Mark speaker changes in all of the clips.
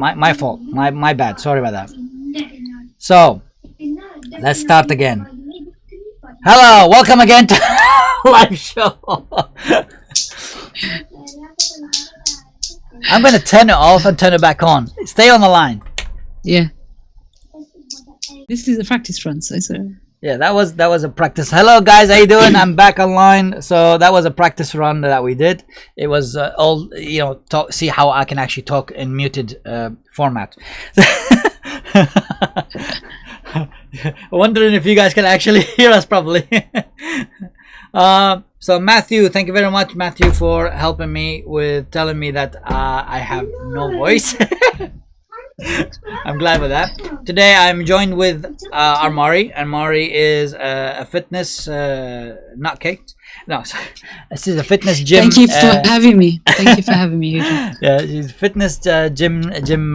Speaker 1: My fault. My bad. Sorry about that. So let's start again. Hello, welcome again to live show. I'm gonna turn it off and turn it back on. Stay on the line.
Speaker 2: Yeah. This is a practice run, so
Speaker 1: yeah, that was a practice. Hello guys, how you doing? I'm back online. So that was a practice run that we did. It was all see how I can actually talk in muted format. Wondering if you guys can actually hear us properly. So Matthew, thank you very much, Matthew, for helping me with telling me that I have no voice. I'm glad with that. Today I'm joined with Armari. Armari is a fitness nutcake. No, sorry. This is a fitness gym.
Speaker 2: Thank you for having me. Thank you for having me, Husham.
Speaker 1: Yeah, she's a fitness gym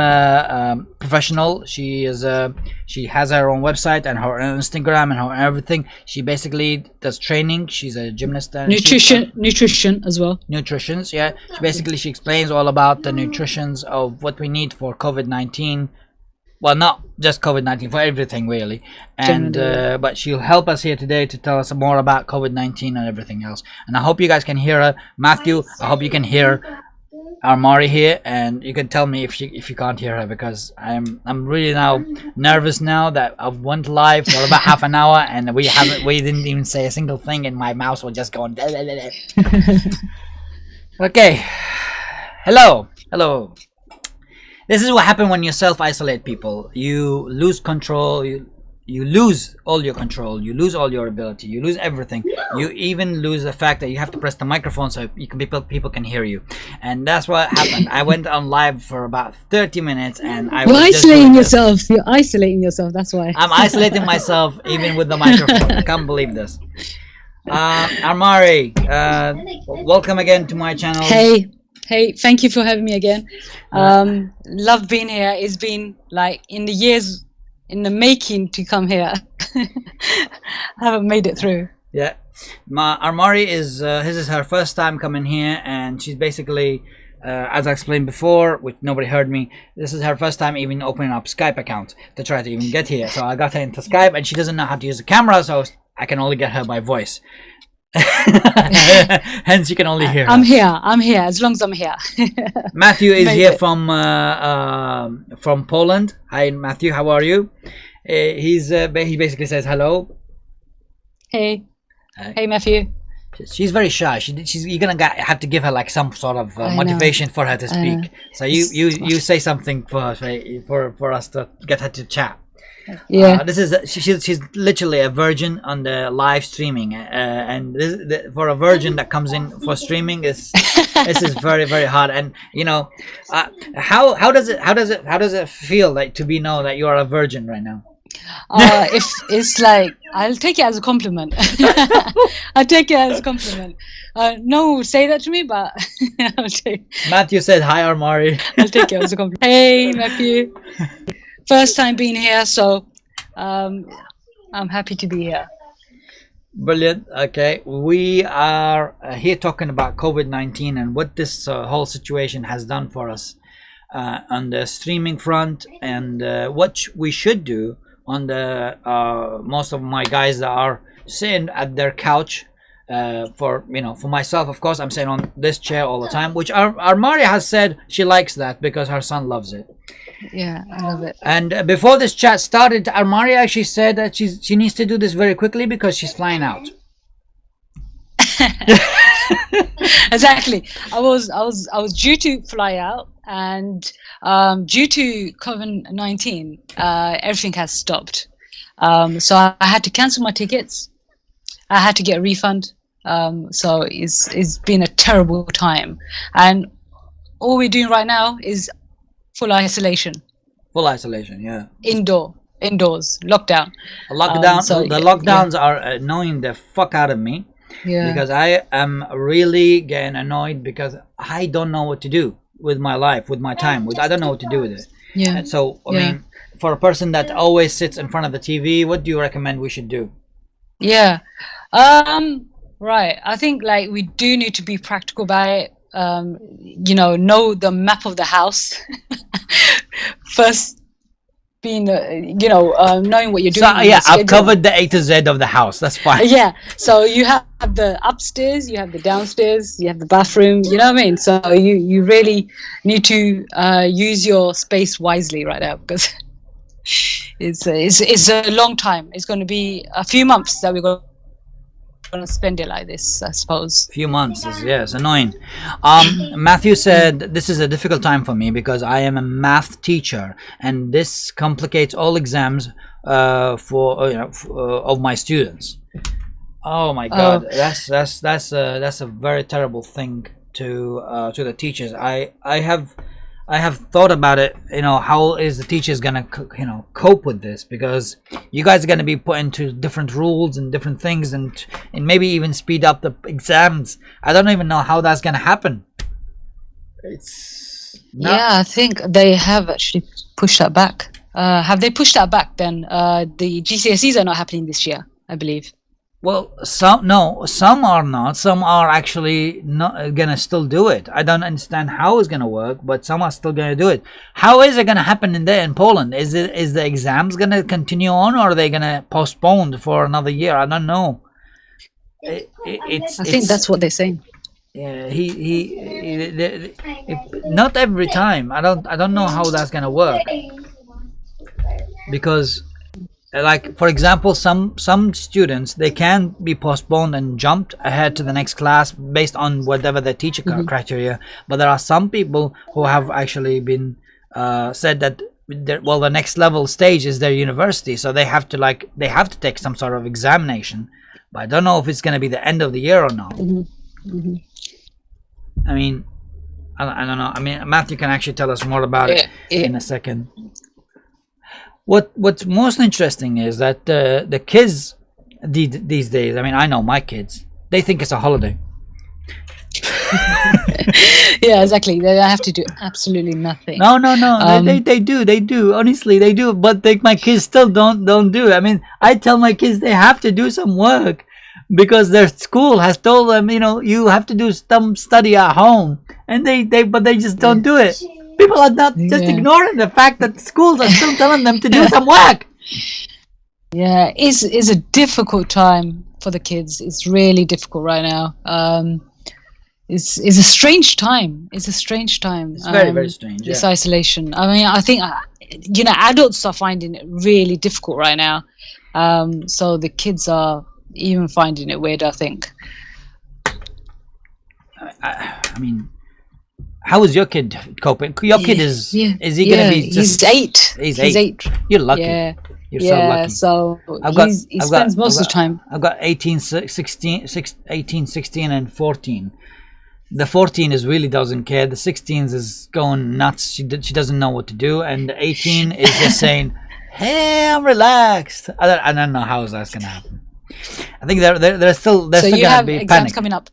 Speaker 1: professional. She has her own website and her own Instagram and her everything. She basically does training. She's a gymnast.
Speaker 2: Nutrition as well.
Speaker 1: Nutritions, yeah. She explains all about the nutritions of what we need for COVID-19. Well, not just COVID-19, for everything really. And but she'll help us here today to tell us more about COVID-19 and everything else. And I hope you guys can hear her. Matthew, I hope you can hear Armari here, and you can tell me if you can't hear her, because I'm really now nervous now that I've went live for about half an hour and we didn't even say a single thing, and my mouse was just going. Okay. Hello. This is what happens when you self-isolate people. You lose control. You lose all your control. You lose all your ability. You lose everything. You even lose the fact that you have to press the microphone so people can hear you. And that's what happened. I went on live for about 30 minutes, and
Speaker 2: You're isolating yourself. You're isolating yourself. That's why.
Speaker 1: I'm isolating myself even with the microphone. I can't believe this. Armari, welcome again to my channel.
Speaker 2: Hey, thank you for having me again. Love being here. It's been like in the years in the making to come here. I haven't made it through.
Speaker 1: Yeah, Armari is this is her first time coming here, and she's basically as I explained before, which nobody heard me, this is her first time even opening up Skype account to try to even get here. So I got her into Skype, and she doesn't know how to use the camera, so I can only get her by voice. Hence you can only hear her.
Speaker 2: I'm here as long as I'm here.
Speaker 1: Matthew is here from Poland. Hi Matthew, how are you? He basically says hello.
Speaker 2: Hey Matthew.
Speaker 1: She's very shy. You're gonna have to give her like some sort of motivation for her to speak. So you say something for us to get her to chat.
Speaker 2: Yeah,
Speaker 1: she's literally a virgin on the live streaming, and for a virgin that comes in for streaming, this is very, very hard. And how does it feel like to be known that you are a virgin right now?
Speaker 2: If it's like, I'll take it as a compliment. I'll take it as a compliment. No one would say that to me, but I'll take.
Speaker 1: Matthew said hi, Armari.
Speaker 2: I'll take it as a compliment. Hey Matthew. First time being here, so I'm happy to be here.
Speaker 1: Brilliant. Okay, we are here talking about COVID-19 and what this whole situation has done for us on the streaming front, and what we should do on the most of my guys that are sitting at their couch. For myself, of course, I'm sitting on this chair all the time, which Armari has said she likes that because her son loves it.
Speaker 2: Yeah, I love it.
Speaker 1: And before this chat started, Armari actually said that she needs to do this very quickly because she's flying out.
Speaker 2: Exactly. I was due to fly out, and due to COVID-19, everything has stopped. So I had to cancel my tickets. I had to get a refund. So it's been a terrible time, and all we're doing right now is full isolation.
Speaker 1: Full isolation, yeah.
Speaker 2: Indoors, lockdown.
Speaker 1: The lockdowns are annoying the fuck out of me. Yeah. Because I am really getting annoyed because I don't know what to do with my life, with my time. I don't know what to do with it.
Speaker 2: Yeah.
Speaker 1: And so I mean, for a person that always sits in front of the TV, what do you recommend we should do?
Speaker 2: Yeah. Right. I think like we do need to be practical about it. know the map of the house. First being, knowing what you're doing.
Speaker 1: So yeah, I've covered the A to Z of the house. That's fine.
Speaker 2: Yeah. So you have the upstairs, you have the downstairs, you have the bathroom. You know what I mean? So you really need to use your space wisely right now, because it's a long time. It's going to be a few months that we're going to spend it like this, I suppose.
Speaker 1: Few months is, yeah, it's annoying. Matthew said this is a difficult time for me because I am a math teacher and this complicates all exams of my students. Oh my God, that's a very terrible thing to the teachers. I have thought about it. How is the teachers gonna cope with this, because you guys are gonna be put into different rules and different things, and maybe even speed up the exams. I don't even know how that's gonna happen.
Speaker 2: Yeah, I think they have actually pushed that back. Have they pushed that back then? The GCSEs are not happening this year, I believe.
Speaker 1: Well, some are not. Some are actually not gonna still do it. I don't understand how it's gonna work, but some are still gonna do it. How is it gonna happen in Poland? Is the exams gonna continue on, or are they gonna postpone for another year? I don't know.
Speaker 2: I think that's what they're saying.
Speaker 1: Yeah, not every time. I don't know how that's gonna work, because, like, for example, some students, they can be postponed and jumped ahead to the next class based on whatever the teacher criteria, but there are some people who have actually been said that the next level stage is their university, so they have to take some sort of examination, but I don't know if it's going to be the end of the year or not. I mean, I don't know. I mean, Matthew can actually tell us more about it in a second. What's most interesting is that the kids these days, I mean, I know my kids, they think it's a holiday.
Speaker 2: Yeah, exactly. They have to do absolutely nothing.
Speaker 1: No. They do. Honestly, they do. But my kids still don't do it. I mean, I tell my kids they have to do some work because their school has told them, you have to do some study at home, and they just don't do it. People are not just ignoring the fact that schools are still telling them to do some work.
Speaker 2: Yeah, it's a difficult time for the kids. It's really difficult right now. It's a strange time. It's a strange time.
Speaker 1: It's very, very strange.
Speaker 2: This isolation. I mean, I think adults are finding it really difficult right now. So the kids are even finding it weird, I think.
Speaker 1: I mean, how is your kid coping? Your kid is he gonna be just...
Speaker 2: He's 8.
Speaker 1: He's 8. You're lucky.
Speaker 2: Yeah.
Speaker 1: You're so lucky.
Speaker 2: So he spends most of the time.
Speaker 1: I've got 18, 16 and 14. The 14 really doesn't care. The 16 is going nuts. She doesn't know what to do, and the 18 is just saying, "Hey, I'm relaxed." I don't know how that's gonna happen. I think they're still
Speaker 2: so
Speaker 1: still
Speaker 2: you
Speaker 1: gonna
Speaker 2: have
Speaker 1: be
Speaker 2: exams
Speaker 1: panicked.
Speaker 2: coming up.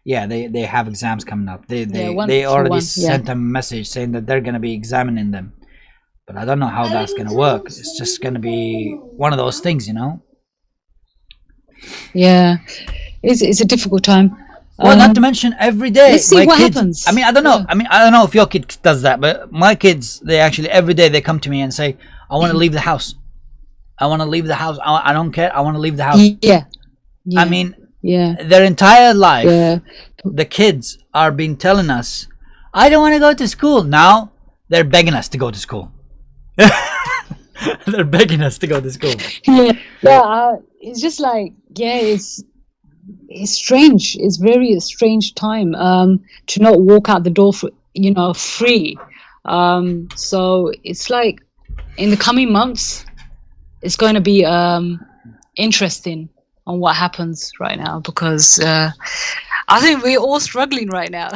Speaker 1: Yeah, they have exams coming up. They already sent a message saying that they're gonna be examining them, but I don't know how that's gonna work. It's just gonna be one of those things,
Speaker 2: Yeah, it's a difficult time.
Speaker 1: Well, not to mention every day.
Speaker 2: Let's see what happens.
Speaker 1: I mean, I don't know. I mean, I don't know if your kid does that, but my kids, they actually every day they come to me and say, "I want to leave the house. I want to leave the house. I don't care. I want to leave the house."
Speaker 2: Yeah.
Speaker 1: I mean, their entire life, the kids are been telling us, "I don't want to go to school." Now they're begging us to go to school. They're begging us to go to school.
Speaker 2: Yeah. It's just like, it's strange. It's very strange time to not walk out the door free. So it's like in the coming months, it's going to be interesting on what happens right now, because I think we're all struggling right now.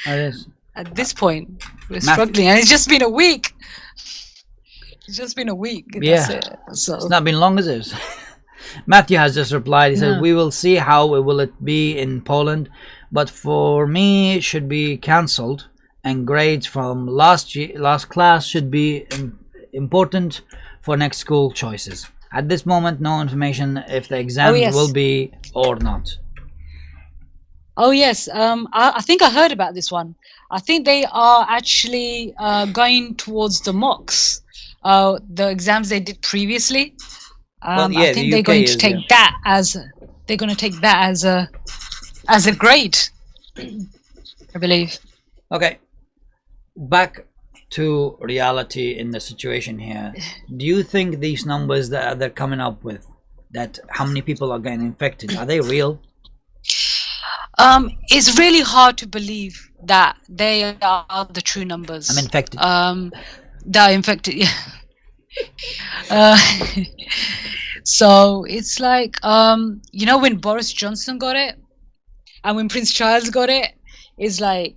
Speaker 2: At this point, we're struggling, and it's just been a week. It's just been a week.
Speaker 1: Yeah,
Speaker 2: that's it. So
Speaker 1: it's not been long as it is. Matthew has just replied. He said, "We will see how it will be in Poland, but for me, it should be cancelled, and grades from last class should be important for next school choices. At this moment, no information if the exams will be or not."
Speaker 2: Oh yes, I think I heard about this one. I think they are actually going towards the mocks, the exams they did previously.
Speaker 1: Well,
Speaker 2: I
Speaker 1: yeah, the
Speaker 2: think they're
Speaker 1: UK
Speaker 2: going to
Speaker 1: is, yeah.
Speaker 2: take that as as a grade, I believe.
Speaker 1: Okay, back to reality in the situation here. Do you think these numbers that they're coming up with, that how many people are getting infected, are they real?
Speaker 2: It's really hard to believe that they are the true
Speaker 1: I'm
Speaker 2: numbers.
Speaker 1: infected.
Speaker 2: That are infected. Yeah. Uh, so it's like when Boris Johnson got it and when Prince Charles got it, it's like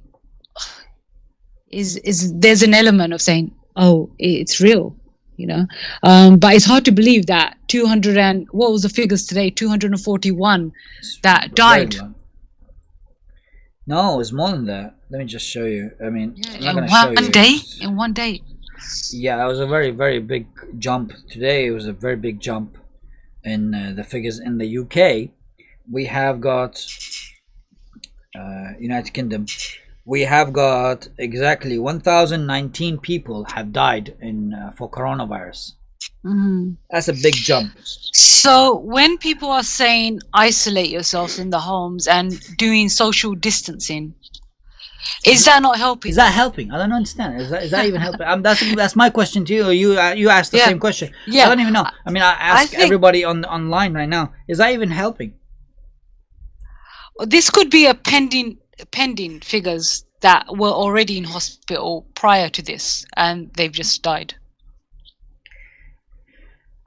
Speaker 2: is there's an element of saying, oh, it's real, but it's hard to believe that 200 and what was the figures today, 241
Speaker 1: It's
Speaker 2: that
Speaker 1: very
Speaker 2: died.
Speaker 1: low. No, it's more than that. Let me just show you. I mean, I'm not
Speaker 2: in
Speaker 1: gonna show
Speaker 2: one
Speaker 1: you.
Speaker 2: day in one day
Speaker 1: Yeah, that was a very, very big jump. Today it was a very big jump in the figures in the UK. We have got United Kingdom. We have got exactly 1,019 people have died in for coronavirus. That's a big jump.
Speaker 2: So when people are saying isolate yourselves in the homes and doing social distancing, is that not helping?
Speaker 1: Is that helping? I don't understand. Is that even helping? That's my question to you. You asked the same question.
Speaker 2: Yeah.
Speaker 1: I don't even know. I mean, I ask everybody online right now. Is that even helping?
Speaker 2: This could be a pending figures that were already in hospital prior to this, and they've just died.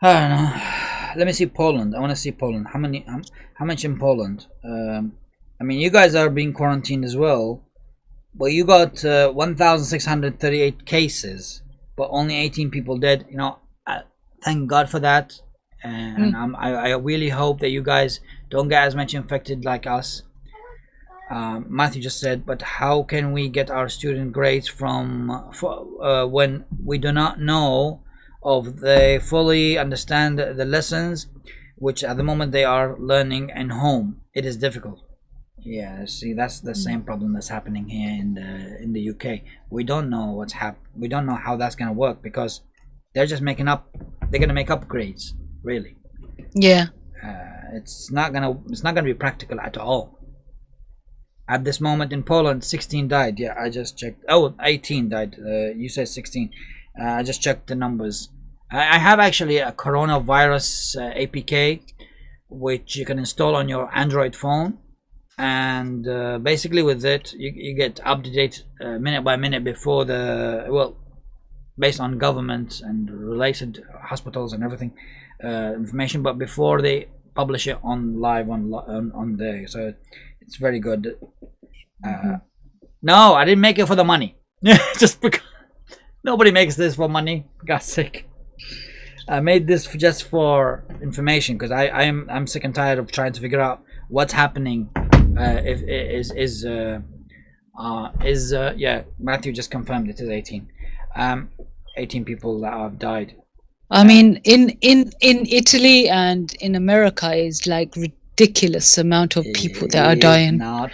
Speaker 1: I don't know. Let me see Poland. I want to see Poland. How much in Poland? I mean, you guys are being quarantined as well. Well, you got 1,638 cases, but only 18 people dead. Thank God for that. And I really hope that you guys don't get as much infected like us. Matthew just said, but how can we get our student grades from when we do not know of they fully understand the lessons, which at the moment they are learning in home? It is difficult. Yeah, see, that's the same problem that's happening here in the UK. We don't know we don't know how that's gonna work because they're just making up. They're gonna make upgrades, really.
Speaker 2: Yeah.
Speaker 1: It's not gonna be practical at all. At this moment in Poland, 16 died. Yeah, I just checked. Oh, 18 died. You said 16. I just checked the numbers. I have actually a coronavirus APK, which you can install on your Android phone. And basically with it you get updated minute by minute before based on government and related hospitals and everything information, but before they publish it on live on there, so it's very good. No, I didn't make it for the money. Just because nobody makes this for money, God's sake. I made this just for information because I'm sick and tired of trying to figure out what's happening. Yeah, Matthew just confirmed it is 18. 18 people that have died.
Speaker 2: I mean, in Italy and in America is like ridiculous amount of people that are dying.
Speaker 1: Not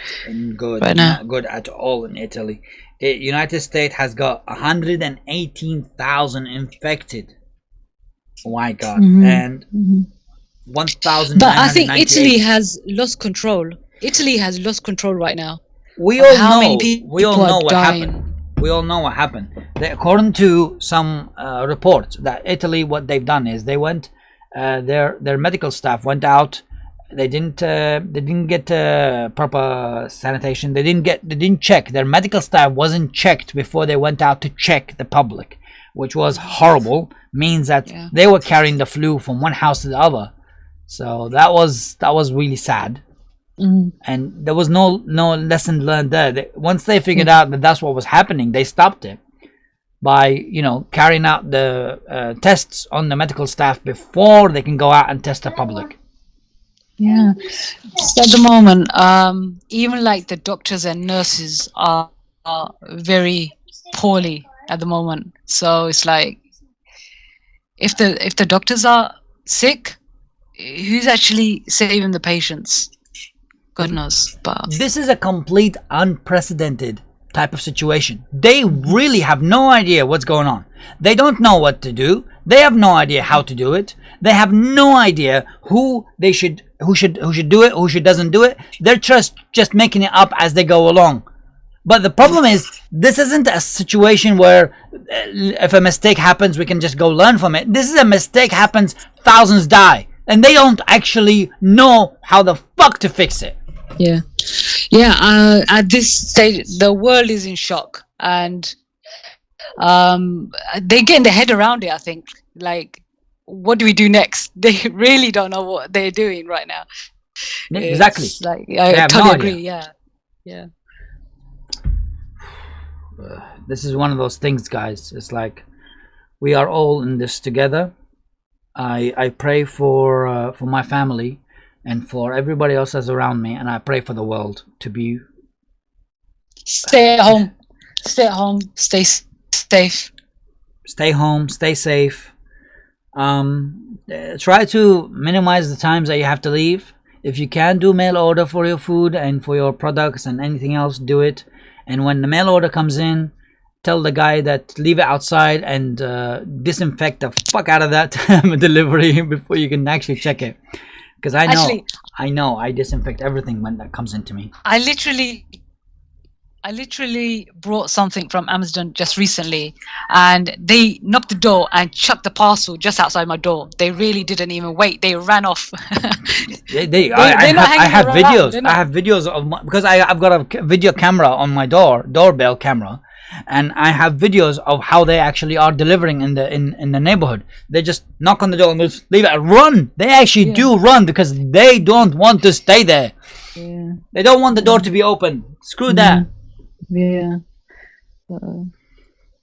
Speaker 1: good, not good at all in Italy. United States has got 118,000 infected. Oh my God, and 1,000.
Speaker 2: But I think Italy has lost control. Italy has lost control right now.
Speaker 1: We all know what happened. We all know what happened. According to some reports, that Italy, what they've done is they went, their medical staff went out. They didn't get proper sanitation. They didn't check. Their medical staff wasn't checked before they went out to check the public, which was horrible. Means that they were carrying the flu from one house to the other. So that was really sad. And there was no lesson learned there. Once they figured out that that's what was happening, they stopped it by carrying out the tests on the medical staff before they can go out and test the public.
Speaker 2: Yeah, just at the moment, even like the doctors and nurses are very poorly at the moment. So it's like if the doctors are sick, who's actually saving the patients? God knows. But
Speaker 1: this is a complete unprecedented type of situation. They really have no idea what's going on. They don't know what to do. They have no idea how to do it. They have no idea who should do it, who doesn't do it. They're just making it up as they go along. But the problem is, this isn't a situation where if a mistake happens, we can just go learn from it. This is a mistake happens, thousands die, and they don't actually know how the fuck to fix it.
Speaker 2: Yeah. At this stage, the world is in shock, and they're getting their head around it. I think, like, what do we do next? They really don't know what they're doing right now.
Speaker 1: Exactly.
Speaker 2: It's like, I totally agree. Yeah.
Speaker 1: This is one of those things, guys. It's like we are all in this together. I pray for my family and for everybody else that's around me, and I pray for the world to be.
Speaker 2: Stay at home. Stay safe.
Speaker 1: Stay home. Stay safe. Try to minimize the times that you have to leave. If you can do mail order for your food and for your products and anything else, do it. And when the mail order comes in, tell the guy that leave it outside and disinfect the fuck out of that delivery before you can actually check it. Because I know I disinfect everything when that comes into me.
Speaker 2: I literally brought something from Amazon just recently, and they knocked the door and chucked the parcel just outside my door. They really didn't even wait. They ran off.
Speaker 1: I have videos. I have videos of because I've got a video camera on my doorbell camera, and I have videos of how they actually are delivering in the neighborhood. They just knock on the door and just leave it and run. They actually do run because they don't want to stay there.
Speaker 2: Yeah.
Speaker 1: They don't want the door to be open. Screw that.
Speaker 2: Yeah.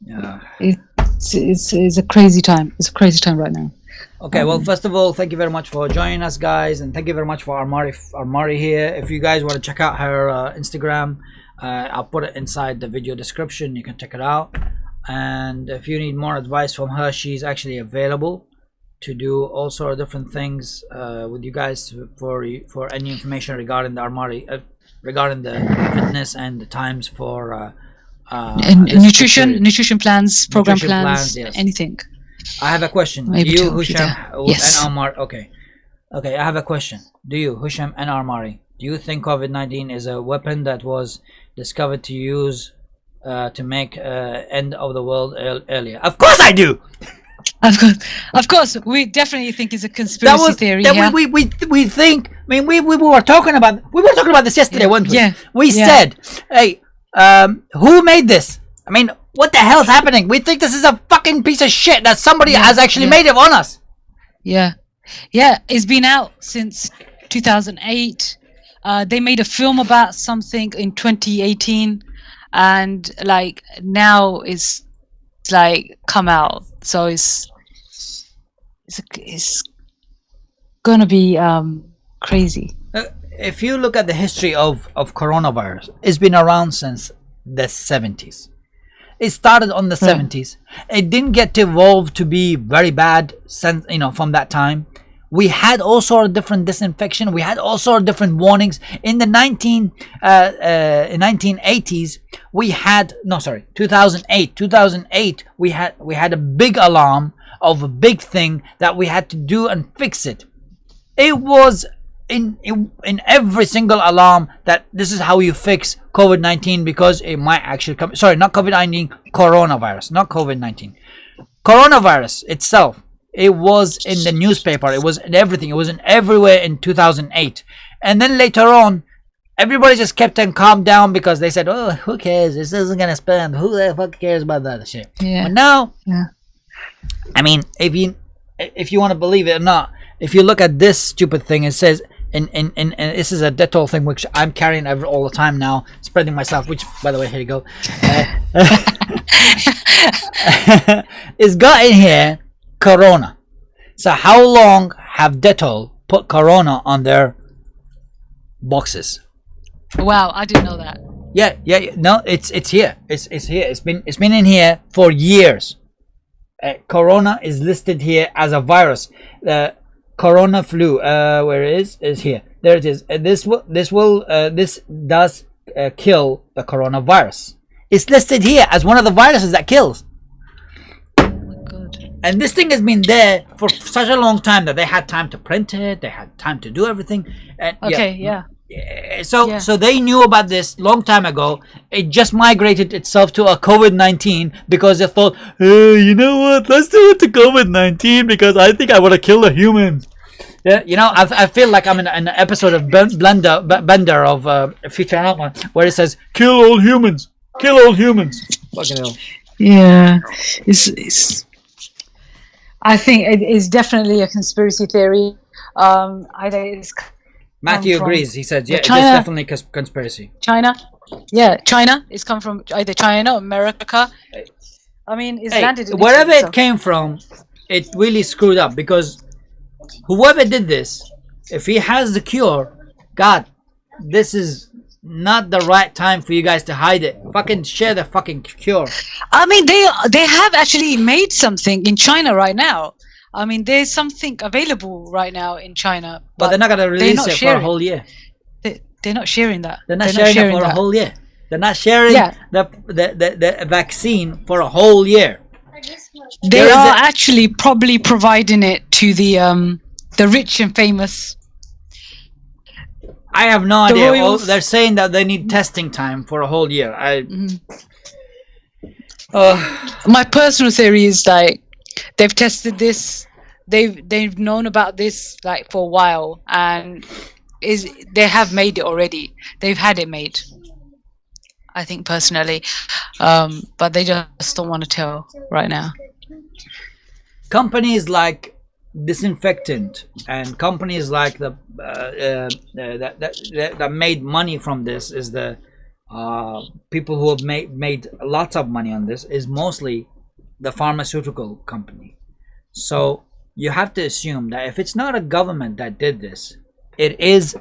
Speaker 1: Yeah.
Speaker 2: It's a crazy time. It's a crazy time right now.
Speaker 1: Okay, well, first of all, thank you very much for joining us, guys, and thank you very much for Armari here. If you guys want to check out her Instagram, I'll put it inside the video description. You can check it out. And if you need more advice from her, she's actually available to do all sort of different things with you guys for any information regarding the Armari, regarding the fitness and the times for
Speaker 2: nutrition plans, program plans,
Speaker 1: yes.
Speaker 2: Anything.
Speaker 1: I have a question. Do you, Husham,
Speaker 2: yes.
Speaker 1: and Armari? Okay, I have a question. Do you, Husham and Armari, do you think COVID-19 is a weapon that was discovered to use to make end of the world earlier? Of course I do.
Speaker 2: Of course, we definitely think it's a conspiracy theory.
Speaker 1: We think. I mean, we were talking about this yesterday, weren't we?
Speaker 2: Yeah.
Speaker 1: We said, hey, who made this? I mean, what the hell's happening? We think this is a fucking piece of shit that somebody has actually made it on us.
Speaker 2: Yeah, it's been out since 2008. They made a film about something in 2018, and like now it's like come out. So it's gonna be crazy.
Speaker 1: If you look at the history of coronavirus, it's been around since the 70s. It started on the 70s. It didn't get to evolve to be very bad since, from that time. We had all sort of different disinfection. We had all sort of different warnings. In the 1980s, we had 2008, we had a big alarm of a big thing that we had to do and fix it. It was in every single alarm that this is how you fix COVID-19 because it might actually come. Sorry, not COVID-19, coronavirus, not COVID-19. Coronavirus itself. It was in the newspaper. It was in everything. It was in everywhere in 2008. And then later on, everybody just kept and calmed down because they said, "Oh, who cares? This isn't gonna spread. Who the fuck cares about that shit?"
Speaker 2: Yeah.
Speaker 1: But now, I mean, if you want to believe it or not, if you look at this stupid thing, it says. And this is a Dettol thing which I'm carrying all the time now, spreading myself. Which, by the way, here you go. It's got in here Corona. So how long have Dettol put Corona on their boxes?
Speaker 2: Wow, I didn't know that.
Speaker 1: Yeah. No, it's here. It's here. It's been in here for years. Corona is listed here as a virus. Corona flu, where it is here. There it is. This does kill the coronavirus. It's listed here as one of the viruses that kills. And this thing has been there for such a long time that they had time to print it. They had time to do everything. And So they knew about this long time ago. It just migrated itself to a COVID-19 because they thought, hey, you know what? Let's do it to COVID-19 because I think I want to kill the humans. Yeah, you know, I feel like I'm in an episode of Bender of Futurama where it says, "Kill all humans, kill all humans." Fucking hell.
Speaker 2: Yeah, I think it is definitely a conspiracy theory. Either it's
Speaker 1: Matthew agrees. He said, "Yeah, it's definitely conspiracy."
Speaker 2: China, China. It's come from either China or America. I mean, it's landed in
Speaker 1: wherever
Speaker 2: Italy,
Speaker 1: it came from. It really screwed up because whoever did this, if he has the cure, God, this is not the right time for you guys to hide it. Fucking share the fucking cure.
Speaker 2: I mean, they have actually made something in China right now. I mean, there's something available right now in China,
Speaker 1: but they're not gonna release it for a whole year.
Speaker 2: They're not sharing that.
Speaker 1: They're not sharing it for a whole year. They're not sharing the vaccine for a whole year.
Speaker 2: They are actually probably providing it to the rich and famous.
Speaker 1: I have no idea. They're saying that they need testing time for a whole year.
Speaker 2: My personal theory is like they've tested this, they've known about this like for a while, and they have made it already. They've had it made. I think personally, but they just don't want to tell right now.
Speaker 1: Companies like disinfectant and companies like that made money from this is the people who have made lots of money on this is mostly the pharmaceutical company. So you have to assume that if it's not a government that did this, it is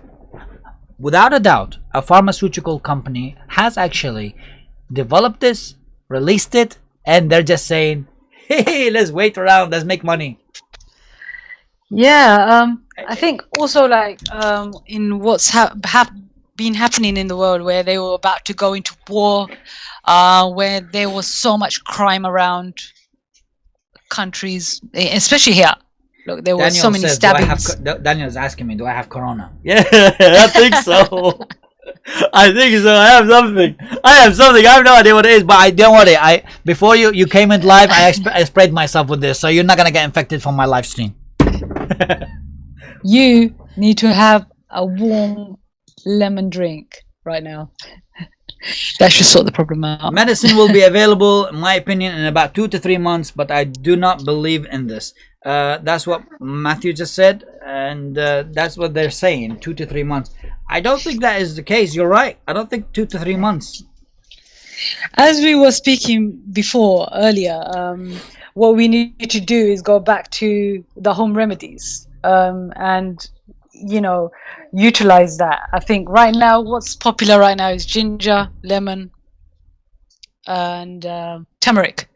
Speaker 1: without a doubt a pharmaceutical company has actually developed this, released it, and they're just saying, hey, let's wait around, let's make money.
Speaker 2: Yeah, I think also like in what's been happening in the world, where they were about to go into war, where there was so much crime around countries, especially here. Look, there were so many stabbings.
Speaker 1: Daniel's asking me, do I have corona? Yeah, I think so. I think so. I have something. I have no idea what it is, but I don't worry. Before you came in live, I sprayed myself with this, so you're not gonna get infected from my live stream.
Speaker 2: You need to have a warm lemon drink right now. That should sort the problem out.
Speaker 1: Medicine will be available, in my opinion, in about 2 to 3 months, but I do not believe in this. That's what Matthew just said, and that's what they're saying, 2 to 3 months. I don't think that is the case. You're right. I don't think 2 to 3 months.
Speaker 2: As we were speaking before earlier, what we need to do is go back to the home remedies and utilize that. I think right now what's popular right now is ginger, lemon, and turmeric.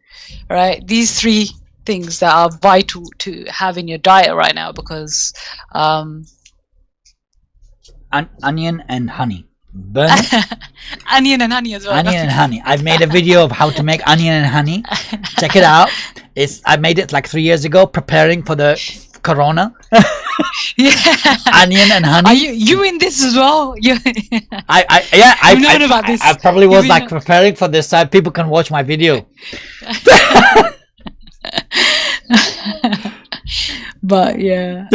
Speaker 2: Right, these three things that are vital to have in your diet right now, because
Speaker 1: onion and honey. Burn
Speaker 2: onion and honey as well.
Speaker 1: Onion and honey. I've made a video of how to make onion and honey. Check it out. I made it like 3 years ago, preparing for the corona.
Speaker 2: Yeah.
Speaker 1: Onion and honey.
Speaker 2: Are you in this as well?
Speaker 1: I've
Speaker 2: known about this.
Speaker 1: I probably was like preparing for this so people can watch my video.
Speaker 2: But yeah.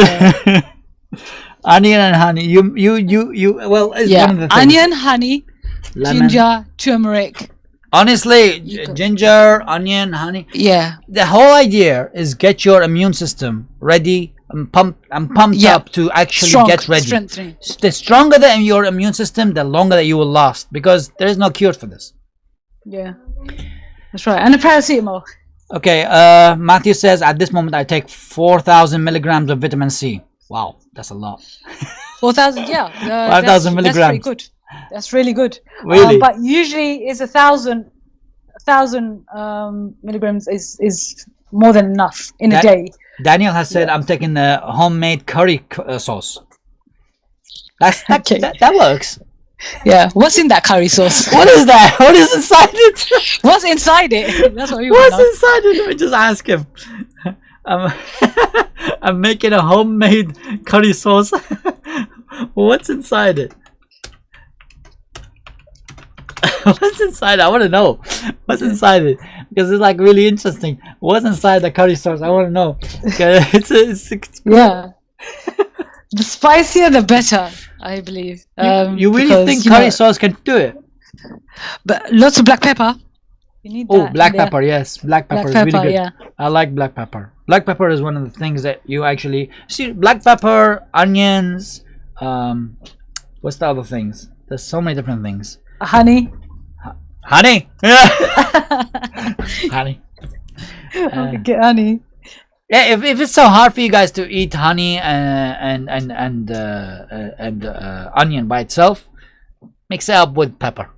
Speaker 1: Onion and honey. Well, it's one of the things.
Speaker 2: Onion, honey, lemon, ginger, turmeric.
Speaker 1: Honestly, ginger, onion, honey.
Speaker 2: Yeah.
Speaker 1: The whole idea is get your immune system ready and pumped up to actually get ready.
Speaker 2: Strengthening.
Speaker 1: The stronger your immune system, the longer that you will last, because there is no cure for this.
Speaker 2: Yeah. That's right. And a paracetamol.
Speaker 1: Okay, Matthew says, at this moment I take 4,000 milligrams of vitamin C. Wow, that's a lot.
Speaker 2: 4,000, yeah.
Speaker 1: 5,000 milligrams.
Speaker 2: That's pretty good. That's really good.
Speaker 1: Really?
Speaker 2: But usually it's 1,000 milligrams is more than enough in a day.
Speaker 1: Daniel has said, I'm taking the homemade curry sauce.
Speaker 2: Okay.
Speaker 1: That works.
Speaker 2: Yeah. What's in that curry sauce?
Speaker 1: What is that? What is inside it?
Speaker 2: What's inside it? That's what we
Speaker 1: What's
Speaker 2: want to know.
Speaker 1: inside it? Let me just ask him. I'm, I'm making a homemade curry sauce. What's inside it? What's inside? I want to know. What's inside it? Because it's like really interesting. What's inside the curry sauce? I want to know. It's
Speaker 2: Yeah. The spicier, the better, I believe.
Speaker 1: you really
Speaker 2: because,
Speaker 1: think
Speaker 2: you
Speaker 1: curry
Speaker 2: know,
Speaker 1: sauce can do it?
Speaker 2: But lots of black pepper. You need
Speaker 1: Oh,
Speaker 2: that in
Speaker 1: black
Speaker 2: there.
Speaker 1: pepper. Yes, black pepper
Speaker 2: Black
Speaker 1: is
Speaker 2: pepper,
Speaker 1: really good.
Speaker 2: yeah.
Speaker 1: I like black pepper. Black pepper is one of the things that you actually see. Black pepper, onions. What's the other things? There's so many different things.
Speaker 2: Honey.
Speaker 1: Honey. Honey.
Speaker 2: Get honey.
Speaker 1: Yeah, if it's so hard for you guys to eat honey and onion by itself, mix it up with pepper.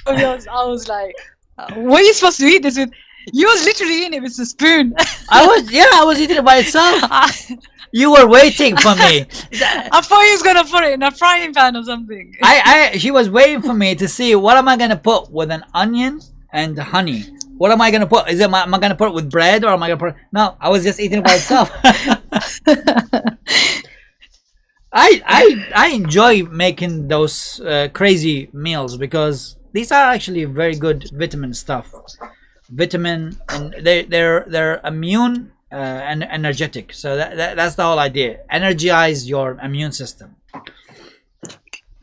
Speaker 2: I was like, what are you supposed to eat this with? You was literally eating it with a spoon.
Speaker 1: I was eating it by itself. You were waiting for me.
Speaker 2: I thought he was gonna put it in a frying pan or something.
Speaker 1: She was waiting for me to see what am I gonna put with an onion and honey. What am I gonna put? Am I gonna put it with bread or am I gonna put? No, I was just eating it by itself. I enjoy making those crazy meals because these are actually very good vitamin stuff. Vitamin, and they're immune and energetic. So that's the whole idea. Energize your immune system.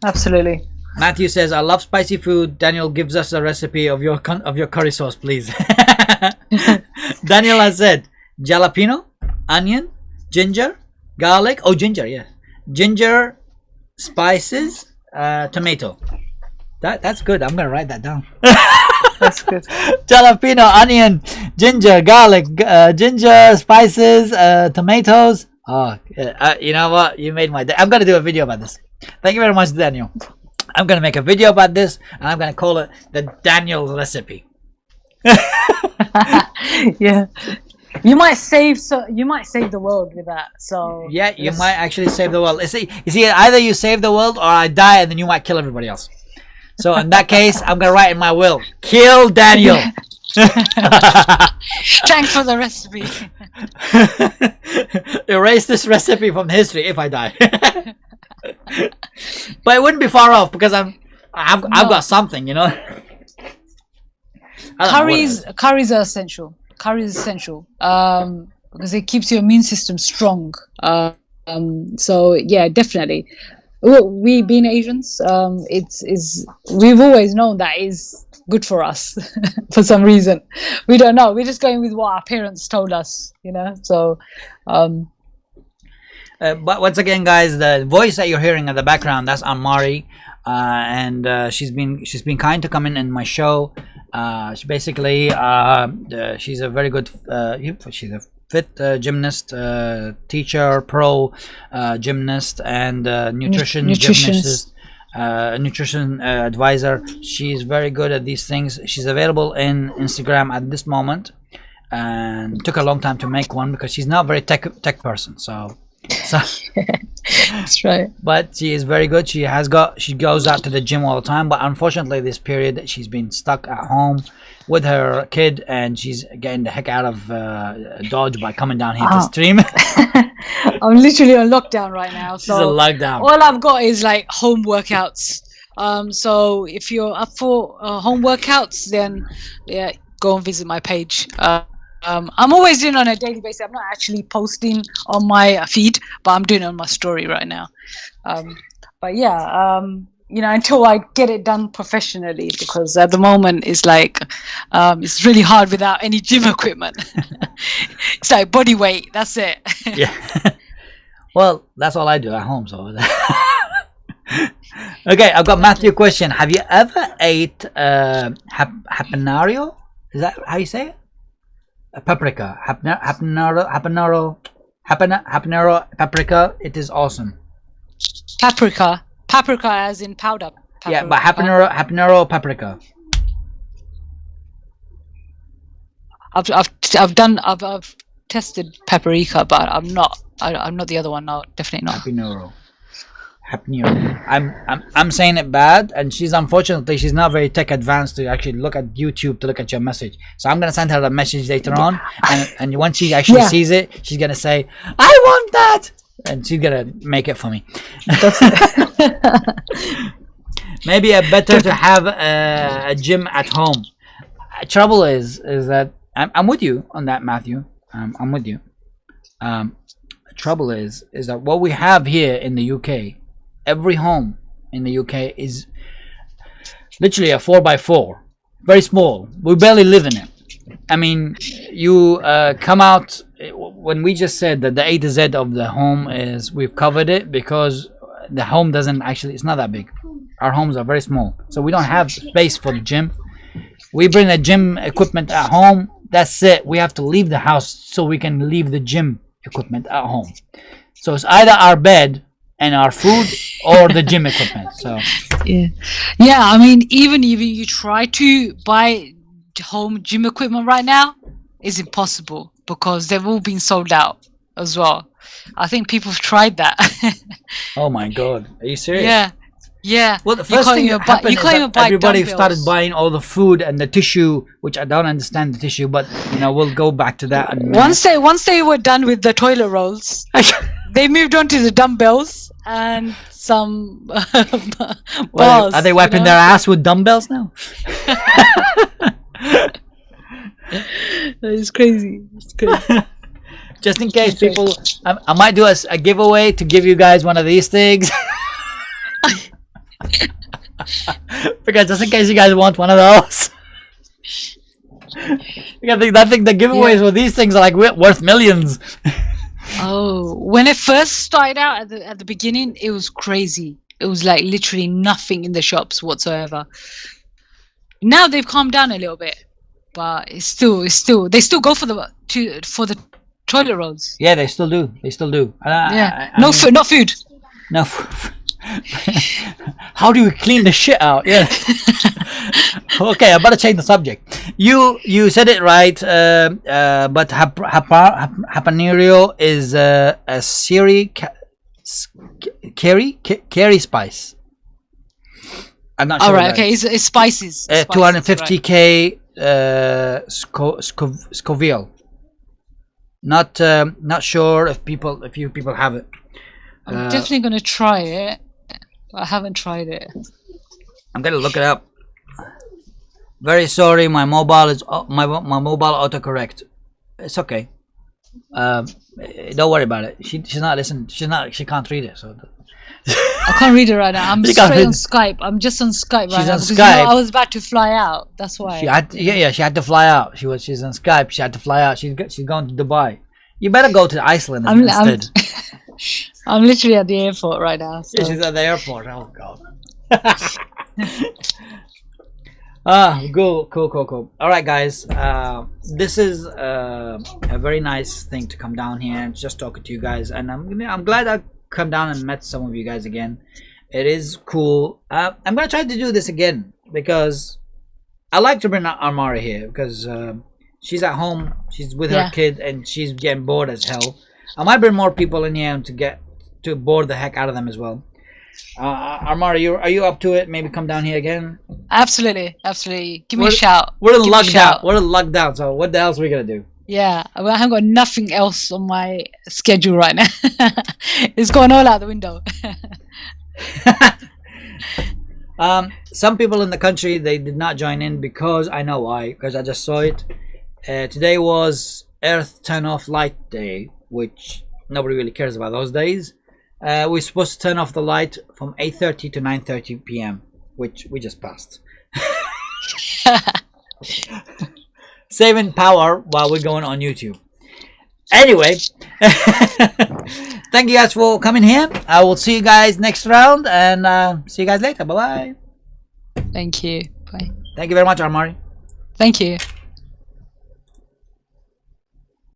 Speaker 2: Absolutely.
Speaker 1: Matthew says, "I love spicy food." Daniel gives us a recipe of your curry sauce, please. Daniel has said, jalapeno, onion, ginger, garlic. Oh, ginger, yes. Ginger, spices, tomato. That's good. I'm gonna write that down.
Speaker 2: That's good.
Speaker 1: Jalapeno, onion, ginger, garlic, ginger, spices, tomatoes. Oh, you know what? You made my day. I'm gonna do a video about this. Thank you very much, Daniel. I'm gonna make a video about this, and I'm gonna call it the Daniel recipe.
Speaker 2: Yeah. You might save the world with that. So
Speaker 1: yeah, you might actually save the world. You see, either you save the world or I die, and then you might kill everybody else. So in that case, I'm gonna write in my will: kill Daniel.
Speaker 2: Thanks for the recipe.
Speaker 1: Erase this recipe from history if I die. But it wouldn't be far off because I've got something, you know.
Speaker 2: Curries are essential. Curry is essential because it keeps your immune system strong. So yeah, definitely. We being Asians, we've always known that is good for us. For some reason, we don't know. We're just going with what our parents told us, you know. So.
Speaker 1: But once again, guys, the voice that you're hearing in the background, that's Amari, and she's been kind to come in my show. She basically she's a very good she's a fit gymnast, teacher, pro gymnast, and nutrition gymnast, nutrition advisor. She's very good at these things. She's available in Instagram at this moment, and took a long time to make one because she's not a very tech person. So
Speaker 2: that's right.
Speaker 1: But she is very good. She goes out to the gym all the time, but unfortunately this period she's been stuck at home with her kid, and she's getting the heck out of Dodge by coming down here to stream.
Speaker 2: I'm literally on lockdown right now, so
Speaker 1: she's on lockdown.
Speaker 2: All I've got is like home workouts. So if you're up for home workouts, then yeah, go and visit my page. I'm always doing it on a daily basis. I'm not actually posting on my feed, but I'm doing it on my story right now. But yeah, you know, until I get it done professionally, because at the moment it's like it's really hard without any gym equipment. It's like body weight. That's it.
Speaker 1: Yeah. Well, that's all I do at home. So. Okay, I've got Matthew question. Have you ever ate habanero? Is that how you say it? Paprika, habanero, paprika. It is awesome.
Speaker 2: Paprika as in powder. Paprika.
Speaker 1: Yeah, but habanero, paprika.
Speaker 2: I've tested paprika, but I'm not the other one. No, definitely not.
Speaker 1: Happy Neuro. Happy New Year. I'm saying it bad, and she's not very tech advanced to actually look at YouTube to look at your message. So I'm gonna send her a message later on, and once she actually sees it, she's gonna say, "I want that," and she's gonna make it for me. Maybe better to have a gym at home. Trouble is that I'm with you on that, Matthew. I'm with you. Trouble is that what we have here in the UK. Every home in the UK is literally a 4x4, very small. We barely live in it. I mean, you come out when we just said that the A to Z of the home is we've covered it because the home doesn't actually, it's not that big. Our homes are very small, so we don't have space for the gym. We bring the gym equipment at home. That's it. We have to leave the house so we can leave the gym equipment at home. So it's either our bed and our food or the gym equipment. So
Speaker 2: yeah. I mean, even if you try to buy home gym equipment right now, it's impossible because they've all been sold out as well. I think people have tried that.
Speaker 1: Oh my God, are you serious?
Speaker 2: Yeah.
Speaker 1: Well, the first thing that happened is that everybody started buying all the food and the tissue, which I don't understand the tissue, but we'll go back to that.
Speaker 2: Once they were done with the toilet rolls, they moved on to the dumbbells and some balls.
Speaker 1: Are they wiping their ass with dumbbells now?
Speaker 2: It's crazy.
Speaker 1: Just in case people, I might do a giveaway to give you guys one of these things. Because just in case you guys want one of those. I think the giveaways with these things are like worth millions.
Speaker 2: Oh, when it first started out at the beginning, it was crazy. It was like literally nothing in the shops whatsoever. Now they've calmed down a little bit, but it's still they still go for the toilet rolls.
Speaker 1: Yeah, they still do.
Speaker 2: No food.
Speaker 1: No. How do you clean the shit out? Yeah. Okay, I better change the subject. You said it right, but habanero is a curry spice. I'm not sure.
Speaker 2: All right, okay, it's spices.
Speaker 1: 250k Scoville. Not sure if you people have it.
Speaker 2: I'm definitely gonna try it. I haven't tried it.
Speaker 1: I'm gonna look it up. Very sorry, my mobile is my mobile autocorrect. It's okay. Don't worry about it. She's not listening. She can't read it. So
Speaker 2: I can't read it right now. I'm straight on Skype. I'm just on Skype right now.
Speaker 1: She's on Skype.
Speaker 2: I was about to fly out. That's why.
Speaker 1: She had to fly out. She's on Skype. She had to fly out. She's going to Dubai. You better go to Iceland instead.
Speaker 2: I'm literally at the airport right now. So.
Speaker 1: Yeah, she's at the airport. Oh God. Cool. All right, guys. This is a very nice thing to come down here and just talking to you guys, and I'm glad I come down and met some of you guys again. It is cool. I'm gonna try to do this again because I like to bring Armari here because she's at home. She's with her kid and she's getting bored as hell. I might bring more people in here to bore the heck out of them as well. Armari, are you up to it? Maybe come down here again.
Speaker 2: Absolutely. Give me a shout.
Speaker 1: We're in lockdown. So what the else are we gonna do?
Speaker 2: Yeah, I haven't got nothing else on my schedule right now. It's going all out the window.
Speaker 1: Some people in the country, they did not join in because I know why. Because I just saw it. Today was Earth Turn Off Light Day, which nobody really cares about those days. We're supposed to turn off the light from 8:30 to 9:30 p.m., which we just passed. Saving power while we're going on YouTube. Anyway, thank you guys for coming here. I will see you guys next round, and see you guys later. Bye bye.
Speaker 2: Thank you. Bye.
Speaker 1: Thank you very much, Armari.
Speaker 2: Thank you.